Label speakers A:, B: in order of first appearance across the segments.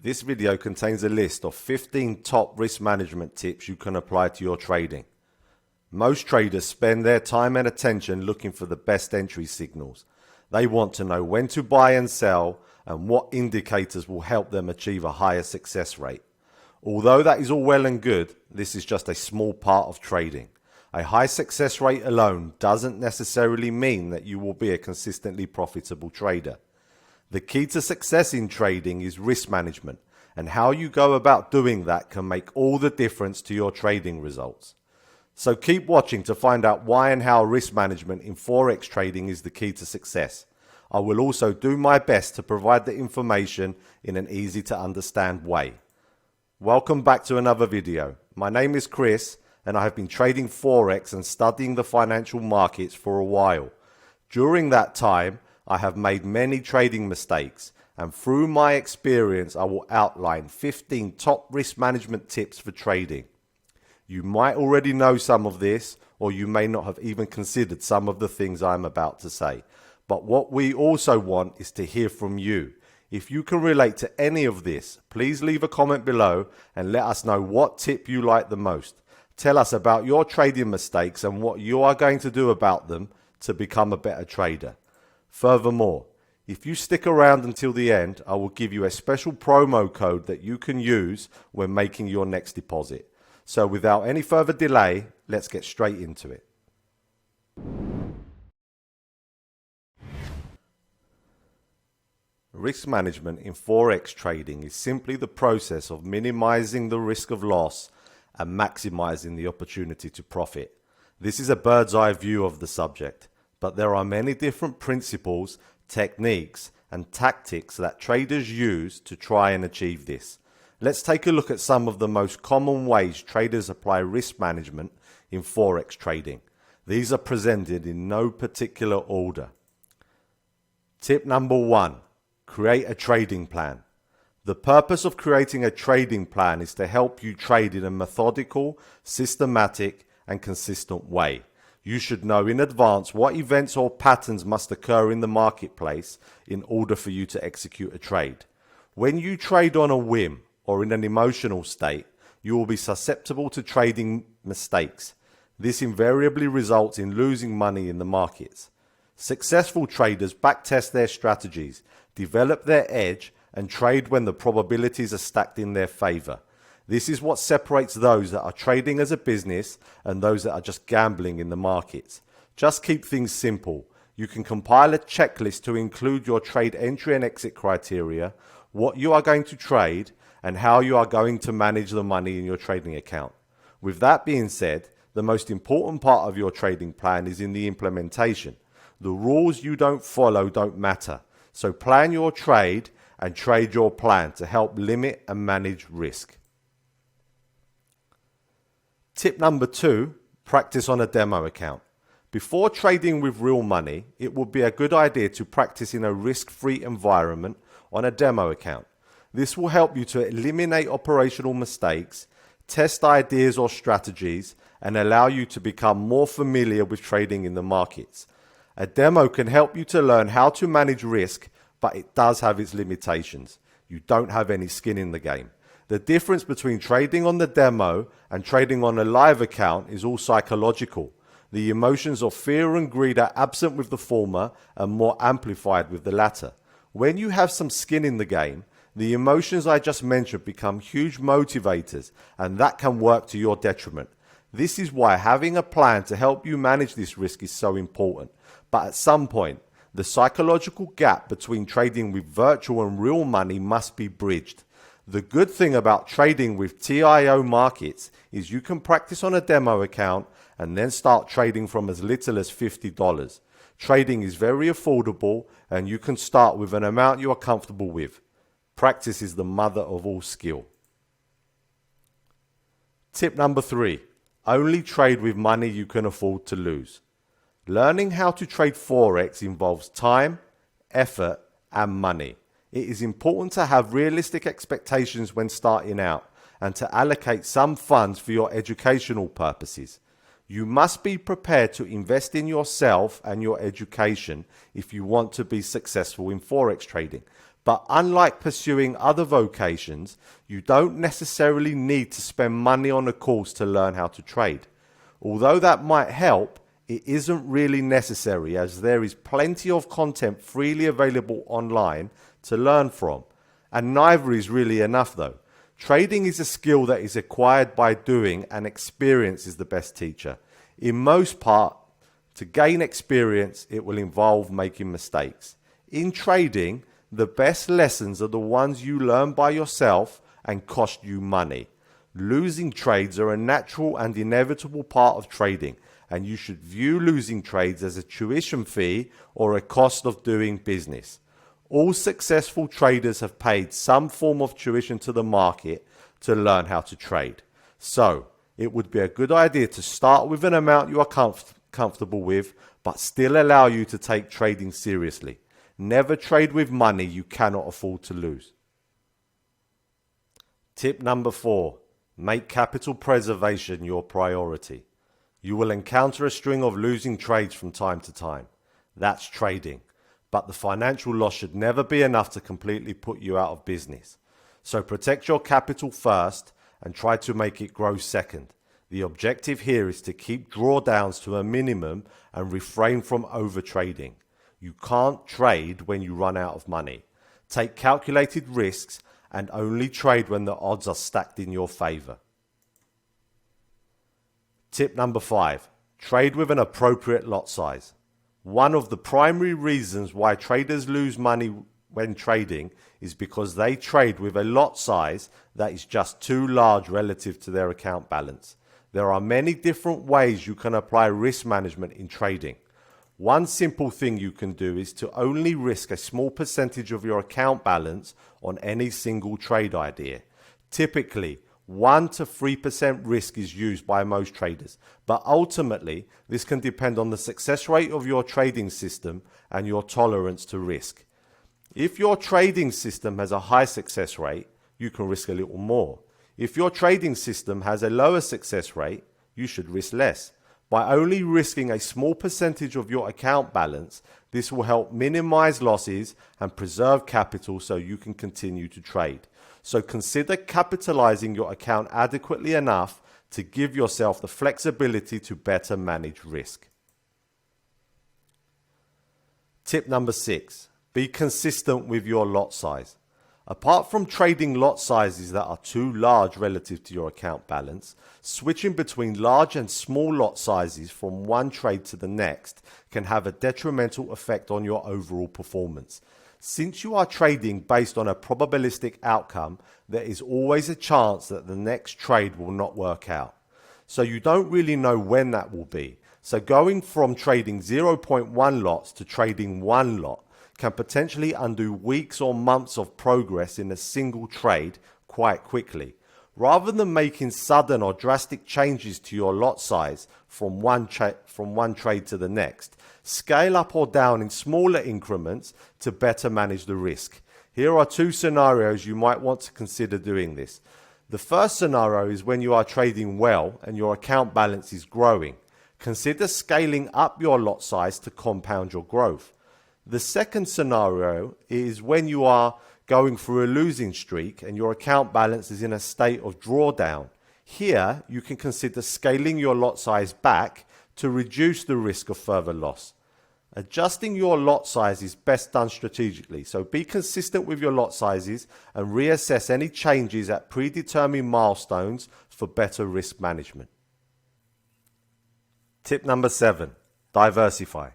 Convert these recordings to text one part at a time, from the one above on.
A: This video contains a list of 15 top risk management tips you can apply to your trading. Most traders spend their time and attention looking for the best entry signals. They want to know when to buy and sell and what indicators will help them achieve a higher success rate. Although that is all well and good, this is just a small part of trading. A high success rate alone doesn't necessarily mean that you will be a consistently profitable trader. The key to success in trading is risk management, and how you go about doing that can make all the difference to your trading results. So keep watching to find out why and how risk management in forex trading is the key to success. I will also do my best to provide the information in an easy to understand way. Welcome back to another video. My name is Chris and I have been trading forex and studying the financial markets for a while. During that time, I have made many trading mistakes, and through my experience I will outline 15 top risk management tips for trading. You might already know some of this, or you may not have even considered some of the things I am about to say. But what we also want is to hear from you. If you can relate to any of this, please leave a comment below and let us know what tip you like the most. Tell us about your trading mistakes and what you are going to do about them to become a better trader. Furthermore, if you stick around until the end, I will give you a special promo code that you can use when making your next deposit. So without any further delay, let's get straight into it. Risk management in forex trading is simply the process of minimizing the risk of loss and maximizing the opportunity to profit. This is a bird's eye view of the subject, but there are many different principles, techniques, and tactics that traders use to try and achieve this. Let's take a look at some of the most common ways traders apply risk management in forex trading. These are presented in no particular order. Tip number 1. Create a trading plan. The purpose of creating a trading plan is to help you trade in a methodical, systematic, and consistent way. You should know in advance what events or patterns must occur in the marketplace in order for you to execute a trade. When you trade on a whim or in an emotional state, you will be susceptible to trading mistakes. This invariably results in losing money in the markets. Successful traders backtest their strategies, develop their edge, and trade when the probabilities are stacked in their favor. This is what separates those that are trading as a business and those that are just gambling in the markets. Just keep things simple. You can compile a checklist to include your trade entry and exit criteria, what you are going to trade, and how you are going to manage the money in your trading account. With that being said, the most important part of your trading plan is in the implementation. The rules you don't follow don't matter. So plan your trade and trade your plan to help limit and manage risk. Tip number 2, practice on a demo account. Before trading with real money, it would be a good idea to practice in a risk-free environment on a demo account. This will help you to eliminate operational mistakes, test ideas or strategies, and allow you to become more familiar with trading in the markets. A demo can help you to learn how to manage risk, but it does have its limitations. You don't have any skin in the game. The difference between trading on the demo and trading on a live account is all psychological. The emotions of fear and greed are absent with the former and more amplified with the latter. When you have some skin in the game, the emotions I just mentioned become huge motivators, and that can work to your detriment. This is why having a plan to help you manage this risk is so important. But at some point, the psychological gap between trading with virtual and real money must be bridged. The good thing about trading with TIOmarkets is you can practice on a demo account and then start trading from as little as $50. Trading is very affordable and you can start with an amount you are comfortable with. Practice is the mother of all skill. Tip number 3. Only trade with money you can afford to lose. Learning how to trade forex involves time, effort, and money. It is important to have realistic expectations when starting out and to allocate some funds for your educational purposes. You must be prepared to invest in yourself and your education if you want to be successful in forex trading. But unlike pursuing other vocations, you don't necessarily need to spend money on a course to learn how to trade. Although that might help, it isn't really necessary, as there is plenty of content freely available online to learn from. And neither is really enough though. Trading is a skill that is acquired by doing, and experience is the best teacher. In most part, to gain experience, it will involve making mistakes. In trading, the best lessons are the ones you learn by yourself and cost you money. Losing trades are a natural and inevitable part of trading, and you should view losing trades as a tuition fee or a cost of doing business. All successful traders have paid some form of tuition to the market to learn how to trade. So, it would be a good idea to start with an amount you are comfortable with, but still allow you to take trading seriously. Never trade with money you cannot afford to lose. Tip number 4. Make capital preservation your priority. You will encounter a string of losing trades from time to time. That's trading. But the financial loss should never be enough to completely put you out of business. So protect your capital first and try to make it grow second. The objective here is to keep drawdowns to a minimum and refrain from overtrading. You can't trade when you run out of money. Take calculated risks and only trade when the odds are stacked in your favor. Tip number 5. Trade with an appropriate lot size. One of the primary reasons why traders lose money when trading is because they trade with a lot size that is just too large relative to their account balance. There are many different ways you can apply risk management in trading. One simple thing you can do is to only risk a small percentage of your account balance on any single trade idea. Typically, 1 to 3% risk is used by most traders, but ultimately this can depend on the success rate of your trading system and your tolerance to risk. If your trading system has a high success rate, you can risk a little more. If your trading system has a lower success rate, you should risk less. By only risking a small percentage of your account balance, this will help minimize losses and preserve capital so you can continue to trade. So consider capitalizing your account adequately enough to give yourself the flexibility to better manage risk. Tip number 6. Be consistent with your lot size. Apart from trading lot sizes that are too large relative to your account balance, switching between large and small lot sizes from one trade to the next can have a detrimental effect on your overall performance. Since you are trading based on a probabilistic outcome, there is always a chance that the next trade will not work out. So you don't really know when that will be. So going from trading 0.1 lots to trading 1 lot can potentially undo weeks or months of progress in a single trade quite quickly. Rather than making sudden or drastic changes to your lot size from one trade to the next, scale up or down in smaller increments to better manage the risk. Here are 2 scenarios you might want to consider doing this. The first scenario is when you are trading well and your account balance is growing. Consider scaling up your lot size to compound your growth. The second scenario is when you are going through a losing streak and your account balance is in a state of drawdown. Here, you can consider scaling your lot size back to reduce the risk of further loss. Adjusting your lot size is best done strategically, so be consistent with your lot sizes and reassess any changes at predetermined milestones for better risk management. Tip number 7. Diversify.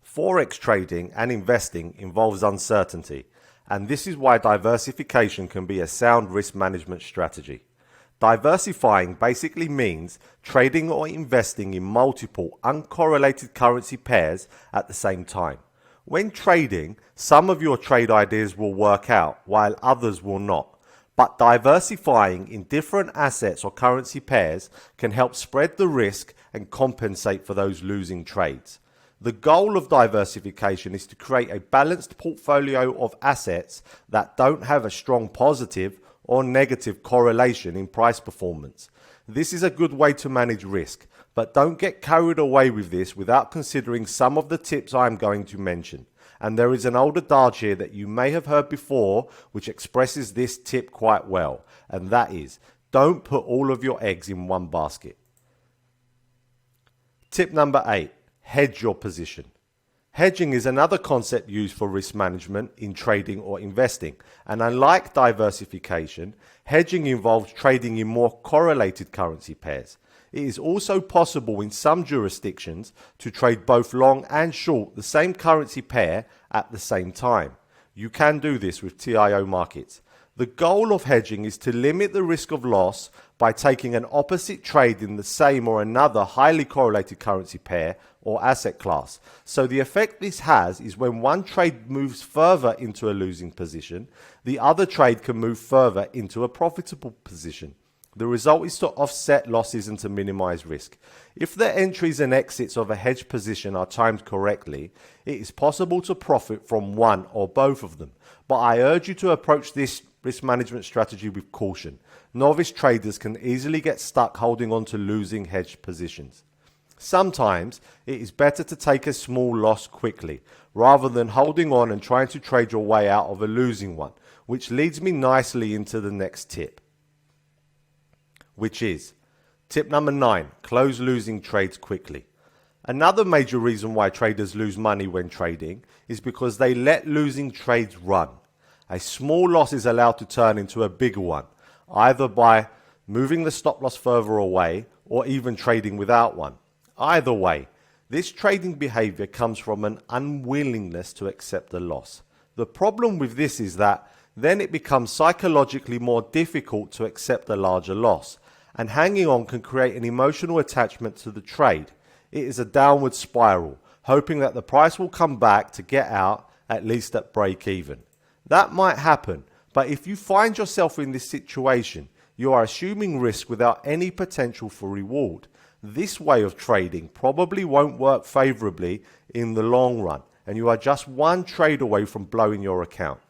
A: Forex trading and investing involves uncertainty, and this is why diversification can be a sound risk management strategy. Diversifying basically means trading or investing in multiple uncorrelated currency pairs at the same time. When trading, some of your trade ideas will work out while others will not. But diversifying in different assets or currency pairs can help spread the risk and compensate for those losing trades. The goal of diversification is to create a balanced portfolio of assets that don't have a strong positive or negative correlation in price performance. This is a good way to manage risk, But don't get carried away with this without considering some of the tips I'm going to mention. And there is an old adage here that you may have heard before which expresses this tip quite well, and that is, don't put all of your eggs in one basket. Tip number 8, hedge your position. Hedging is another concept used for risk management in trading or investing, and unlike diversification, hedging involves trading in more correlated currency pairs. It is also possible in some jurisdictions to trade both long and short the same currency pair at the same time. You can do this with TIOmarkets. The goal of hedging is to limit the risk of loss by taking an opposite trade in the same or another highly correlated currency pair or asset class. So the effect this has is when one trade moves further into a losing position, the other trade can move further into a profitable position. The result is to offset losses and to minimize risk. If the entries and exits of a hedged position are timed correctly, it is possible to profit from one or both of them. But I urge you to approach this risk management strategy with caution. Novice traders can easily get stuck holding on to losing hedged positions. Sometimes it is better to take a small loss quickly, rather than holding on and trying to trade your way out of a losing one, which leads me nicely into the next tip, which is tip number 9, close losing trades quickly. Another major reason why traders lose money when trading is because they let losing trades run. A small loss is allowed to turn into a bigger one, either by moving the stop loss further away or even trading without one. Either way, this trading behavior comes from an unwillingness to accept the loss. The problem with this is that then it becomes psychologically more difficult to accept a larger loss, and hanging on can create an emotional attachment to the trade. It is a downward spiral, hoping that the price will come back to get out, at least at break even. That might happen, but if you find yourself in this situation, you are assuming risk without any potential for reward. This way of trading probably won't work favorably in the long run, and you are just one trade away from blowing your account.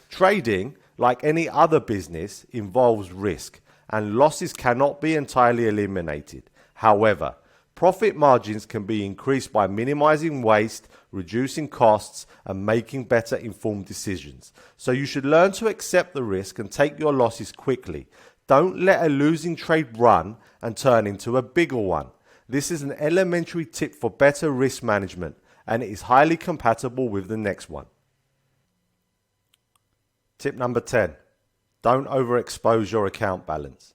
A: Trading, like any other business, involves risk, and losses cannot be entirely eliminated. However, profit margins can be increased by minimizing waste, reducing costs, and making better informed decisions. So you should learn to accept the risk and take your losses quickly. Don't let a losing trade run and turn into a bigger one. This is an elementary tip for better risk management, and it is highly compatible with the next one. Tip number 10. Don't overexpose your account balance.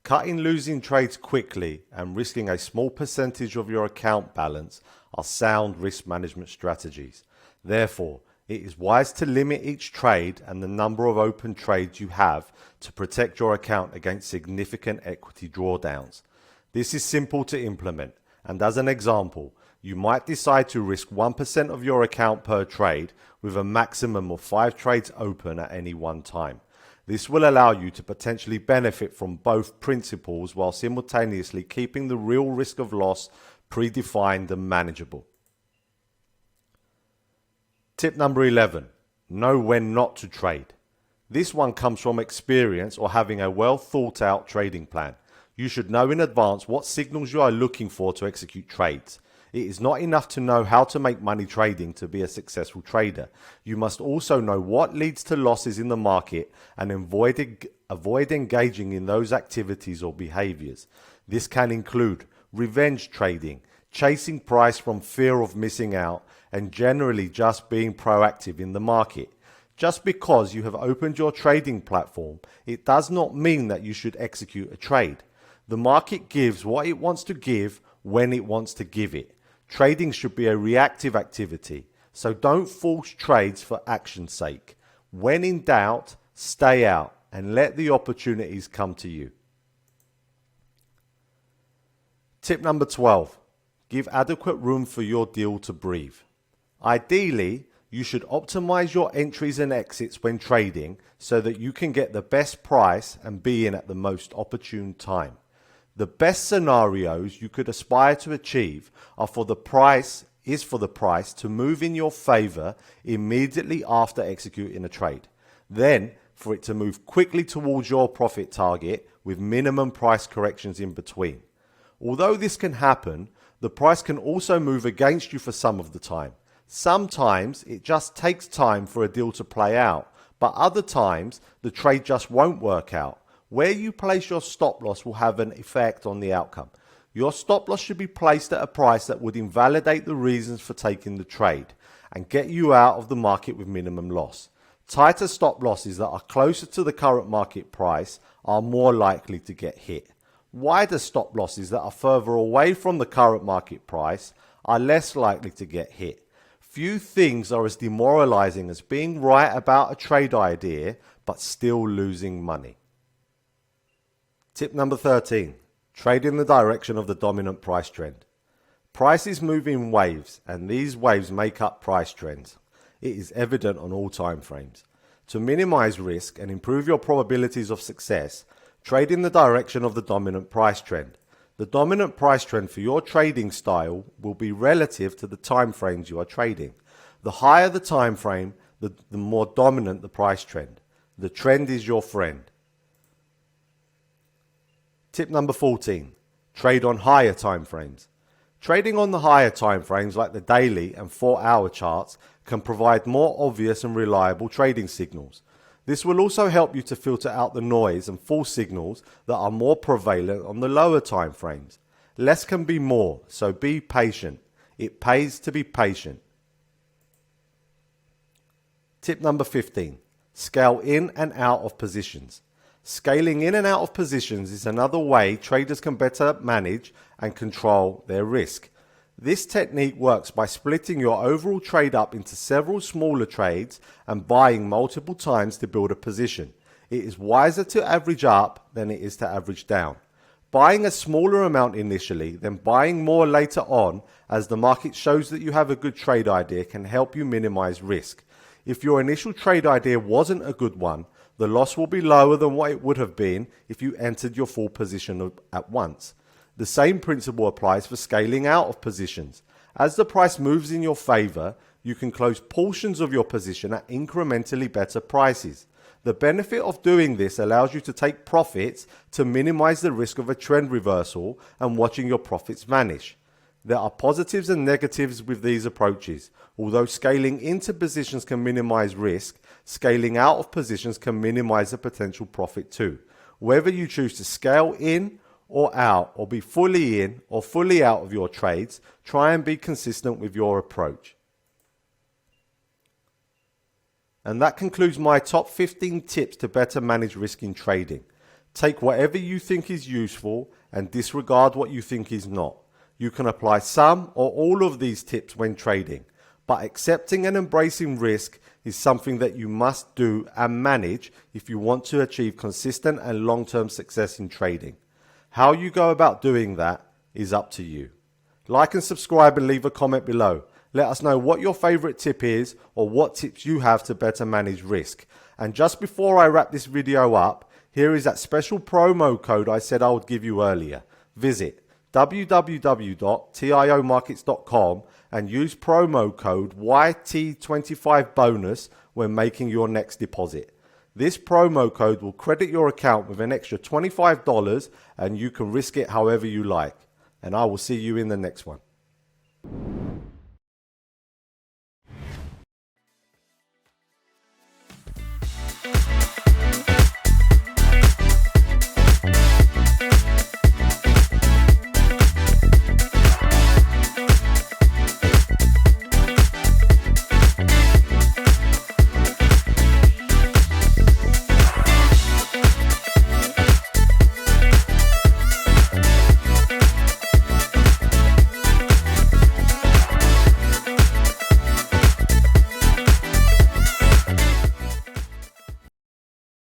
A: Cutting losing trades quickly and risking a small percentage of your account balance are sound risk management strategies. Therefore, it is wise to limit each trade and the number of open trades you have to protect your account against significant equity drawdowns. This is simple to implement, and as an example, you might decide to risk 1% of your account per trade with a maximum of 5 trades open at any one time. This will allow you to potentially benefit from both principles while simultaneously keeping the real risk of loss predefined and manageable. Tip number 11. Know when not to trade. This one comes from experience or having a well thought out trading plan. You should know in advance what signals you are looking for to execute trades. It is not enough to know how to make money trading to be a successful trader. You must also know what leads to losses in the market and avoid engaging in those activities or behaviors. This can include revenge trading, chasing price from fear of missing out, and generally just being proactive in the market. Just because you have opened your trading platform, it does not mean that you should execute a trade. The market gives what it wants to give when it wants to give it. Trading should be a reactive activity, so don't force trades for action's sake. When in doubt, stay out and let the opportunities come to you. Tip number 12. Give adequate room for your deal to breathe. Ideally, you should optimize your entries and exits when trading so that you can get the best price and be in at the most opportune time. The best scenarios you could aspire to achieve are for the price to move in your favor immediately after executing a trade. Then for it to move quickly towards your profit target with minimum price corrections in between. Although this can happen, the price can also move against you for some of the time. Sometimes it just takes time for a deal to play out, but other times the trade just won't work out. Where you place your stop loss will have an effect on the outcome. Your stop loss should be placed at a price that would invalidate the reasons for taking the trade and get you out of the market with minimum loss. Tighter stop losses that are closer to the current market price are more likely to get hit. Wider stop losses that are further away from the current market price are less likely to get hit. Few things are as demoralizing as being right about a trade idea but still losing money. Tip number 13. Trade in the direction of the dominant price trend. Prices move in waves, and these waves make up price trends. It is evident on all time frames. To minimize risk and improve your probabilities of success, trade in the direction of the dominant price trend. The dominant price trend for your trading style will be relative to the time frames you are trading. The higher the time frame, the more dominant the price trend. The trend is your friend. Tip number 14. Trade on higher time frames. Trading on the higher time frames like the daily and 4-hour charts can provide more obvious and reliable trading signals. This will also help you to filter out the noise and false signals that are more prevalent on the lower time frames. Less can be more, so be patient. It pays to be patient. Tip number 15. Scale in and out of positions. Scaling in and out of positions is another way traders can better manage and control their risk. This technique works by splitting your overall trade up into several smaller trades and buying multiple times to build a position. It is wiser to average up than it is to average down. Buying a smaller amount initially, then buying more later on as the market shows that you have a good trade idea can help you minimize risk. If your initial trade idea wasn't a good one, the loss will be lower than what it would have been if you entered your full position at once. The same principle applies for scaling out of positions. As the price moves in your favor, you can close portions of your position at incrementally better prices. The benefit of doing this allows you to take profits to minimize the risk of a trend reversal and watching your profits vanish. There are positives and negatives with these approaches. Although scaling into positions can minimize risk, scaling out of positions can minimize the potential profit too. Whether you choose to scale in or out, or be fully in or fully out of your trades, try and be consistent with your approach. And that concludes my top 15 tips to better manage risk in trading. Take whatever you think is useful and disregard what you think is not. You can apply some or all of these tips when trading, but accepting and embracing risk is something that you must do and manage if you want to achieve consistent and long-term success in trading. How you go about doing that is up to you. Like and subscribe and leave a comment below. Let us know what your favorite tip is or what tips you have to better manage risk. And just before I wrap this video up, here is that special promo code I said I would give you earlier. Visit www.TIOmarkets.com and use promo code YT25bonus when making your next deposit. This promo code will credit your account with an extra $25 and you can risk it however you like. And I will see you in the next one.